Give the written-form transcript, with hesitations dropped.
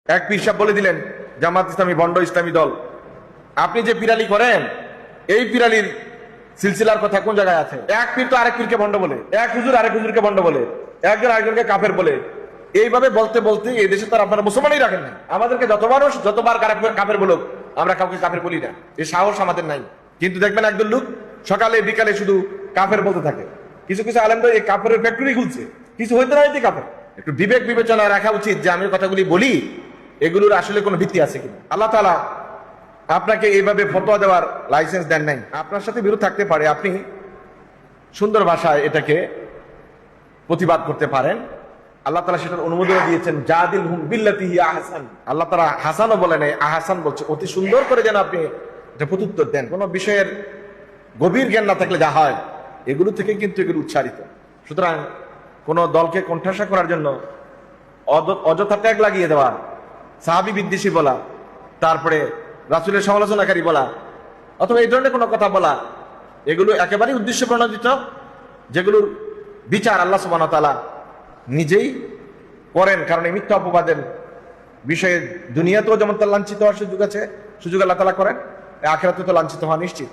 এক পীর সাহেব বলে দিলেন জামাত ইসলামী ভণ্ড ইসলামী দল। আপনি যে পিরালি করেন এই পিরালির সিলসিলার কথা কোন জায়গায় আছে? এক পীর তো আরেক পীরকে ভণ্ড বলে, এক হুজুর আরেক হুজুরকে ভণ্ড বলে, একজন আরেকজনকে কাফের বলে। এইভাবে বলতে বলতে এই দেশে তো আপনারা মুসলমানই রাখেন না। আমাদেরকে যত মানুষ যতবার কাফের বলুক আমরা কাউকে কাফের বলি না, এই সাহস আমাদের নাই। কিন্তু দেখবেন একদল লোক সকালে বিকালে শুধু কাফের বলতে থাকে। কিছু কিছু আলেম তো এই কাফের ফ্যাক্টরি খুলছে, কিছু হইতে না হইতে কাফের। একটু বিবেক বিবেচনা রাখা উচিত যে আমি কথাগুলি বলি এগুলোর আসলে কোনো ভিত্তি আছে কিনা। আল্লাহ তাআলা আপনাকে এইভাবে ফতোয়া দেওয়ার লাইসেন্স দেন নাই। আপনার সাথে বিরোধ থাকতে পারে, আপনি সুন্দর ভাষায় এটাকে প্রতিবাদ করতে পারেন। আল্লাহ তাআলা সেটার অনুমোদন দিয়েছেন, জাদিলহুম বিল্লাতি হিয়া আহসান। আল্লাহ তাআলা হাসানও বলে নাই, আহসান বলছে। অতি সুন্দর করে যেন আপনি এটা প্রত্যুত্তর দেন। কোনো বিষয়ের গভীর জ্ঞান না থাকলে যা হয় এগুলো থেকে কিন্তু এগুলো উচ্চারিত। সুতরাং কোন দলকে কোণঠাসা করার জন্য অযথা ট্যাগ লাগিয়ে দেওয়া, সাহাবী বিদ্বেষী বলা, তারপরে রাসূলের সমালোচনাকারী বলা, অথবা এই ধরনের কোনো কথা বলা, এগুলো একেবারেই উদ্দেশ্য প্রণোদিত, যেগুলোর বিচার আল্লাহ সুবহানাহু ওয়া তাআলা নিজেই করেন। কারণ এই মিথ্যা অপবাদের বিষয়ে দুনিয়াতেও যেমন তার লাঞ্ছিত হওয়ার সুযোগ আছে, সুযোগ আল্লাহ তাআলা করেন, আখিরাতে তো লাঞ্ছিত হওয়া নিশ্চিত।